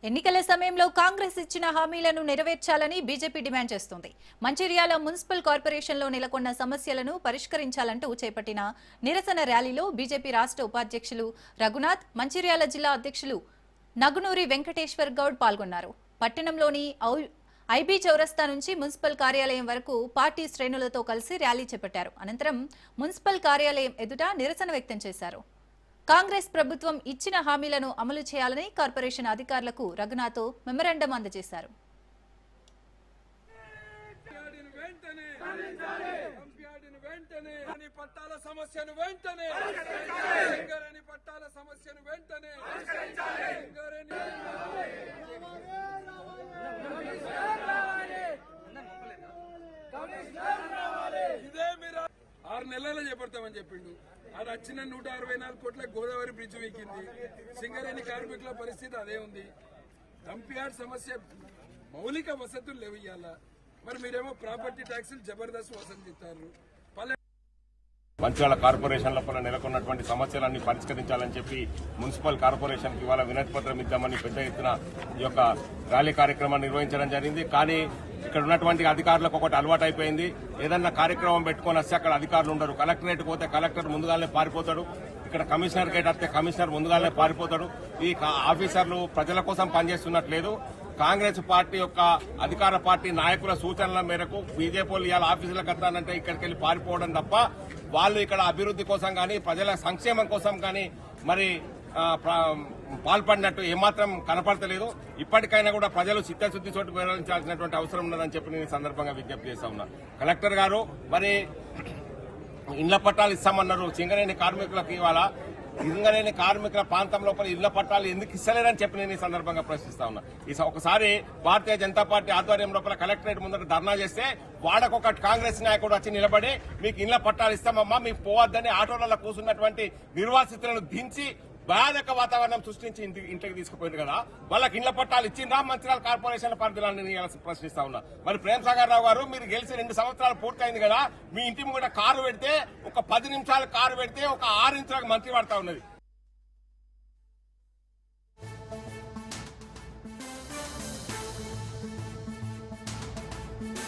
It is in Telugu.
ఎన్నికల సమయంలో కాంగ్రెస్ ఇచ్చిన హామీలను నెరవేర్చాలని బీజేపీ డిమాండ్ చేస్తోంది. మంచిర్యాల మున్సిపల్ కార్పొరేషన్లో నెలకొన్న సమస్యలను పరిష్కరించాలంటూ చేపట్టిన నిరసన ర్యాలీలో బీజేపీ రాష్ట్ర ఉపాధ్యక్షులు రఘునాథ్, మంచిర్యాల జిల్లా అధ్యక్షులు నగునూరి వెంకటేశ్వర్ గౌడ్ పాల్గొన్నారు. పట్టణంలోని ఐబీ చౌరస్తా నుంచి మున్సిపల్ కార్యాలయం వరకు పార్టీ శ్రేణులతో కలిసి ర్యాలీ చేపట్టారు. అనంతరం మున్సిపల్ కార్యాలయం ఎదుట నిరసన వ్యక్తం చేశారు. కాంగ్రెస్ ప్రభుత్వం ఇచ్చిన హామీలను అమలు చేయాలని కార్పొరేషన్ అధికారులకు రఘునాథ్ మెమరాండం అందజేశారు. ఆరు నెలల్లో చేపడతామని చెప్పిండు. అది వచ్చిన 164 కోట్ల గోదావరి బ్రిడ్జ్ వీకింది. సింగరేణి కార్మికుల పరిస్థితి అదే ఉంది. డంప్యార్డ్ సమస్య, మౌలిక వసతులు లేవు ఇయ్యాల. మరి మీరేమో ప్రాపర్టీ ట్యాక్సులు జబర్దస్త్ వసూలు చేస్తారు. మంచిర్యాల కార్పొరేషన్ లోపల నెలకొన్నటువంటి సమస్యలన్నీ పరిష్కరించాలని చెప్పి మున్సిపల్ కార్పొరేషన్ కి ఇవాళ వినతి పత్రం ఇద్దామని పెద్ద ఎత్తున ఈ యొక్క ర్యాలీ కార్యక్రమాన్ని నిర్వహించడం జరిగింది. కానీ ఇక్కడ ఉన్నటువంటి అధికారులకు ఒకటి అలవాటు అయిపోయింది. ఏదన్నా కార్యక్రమం పెట్టుకొని వస్తే అక్కడ అధికారులు ఉండరు. కలెక్టరేట్ పోతే కలెక్టర్ ముందుగానే పారిపోతాడు. ఇక్కడ కమిషనర్ గేట్ వస్తే కమిషనర్ ముందుగానే పారిపోతాడు. ఈ ఆఫీసర్లు ప్రజల కోసం పనిచేస్తున్నట్లేదు. కాంగ్రెస్ పార్టీ యొక్క అధికార పార్టీ నాయకుల సూచనల మేరకు బీజేపీ ఇవాళ ఆఫీసులకు వస్తానంటే ఇక్కడికి వెళ్లి పారిపోవడం తప్ప వాళ్ళు ఇక్కడ అభివృద్ధి కోసం కానీ ప్రజల సంక్షేమం కోసం కానీ మరి పాల్పడినట్టు ఏమాత్రం కనపడతలేదు. ఇప్పటికైనా కూడా ప్రజలు చిత్తశుద్ది చోటు వివరించాల్సినటువంటి అవసరం ఉన్నదని చెప్పి నేను సందర్భంగా విజ్ఞప్తి చేస్తా ఉన్నా. కలెక్టర్ గారు మరి ఇళ్ల పట్టాలు ఇస్తామన్నారు. సింగరేణి కార్మికులకు ఇవాళ సింగరేణి కార్మికుల ప్రాంతం లోపల ఇళ్ల పట్టాలు ఎందుకు ఇస్తలేరని చెప్పి నేను ఈ సందర్భంగా ప్రశ్నిస్తా ఉన్నా. ఒకసారి భారతీయ జనతా పార్టీ ఆధ్వర్యం లోపల కలెక్టరేట్ ముందర ధర్నా చేస్తే వాడకొక కాంగ్రెస్ నాయకుడు వచ్చి నిలబడి మీకు ఇళ్ల పట్టాలు ఇస్తామమ్మా, మీకు పోవద్దని ఆటోలలో కూర్చున్నటువంటి నిర్వాసితులను దించి భయానక వాతావరణం సృష్టించి ఇంటికి తీసుకుపోయింది కదా. వాళ్ళకి ఇళ్ల పట్టాలు ఇచ్చిండ్రా? మంచిర్యాల కార్పొరేషన్ పరిధిని ప్రశ్నిస్తా ఉన్నా. మరి ప్రేమ్ సాగర్ రావు గారు, మీరు గెలిచి 2 సంవత్సరాలు పూర్తయింది కదా. మీ ఇంటి ముందు కారు పెడితే ఒక 10 నిమిషాలు కారు పెడితే ఒక 6 ఇంచులకు మంత్రి పడతా ఉన్నది.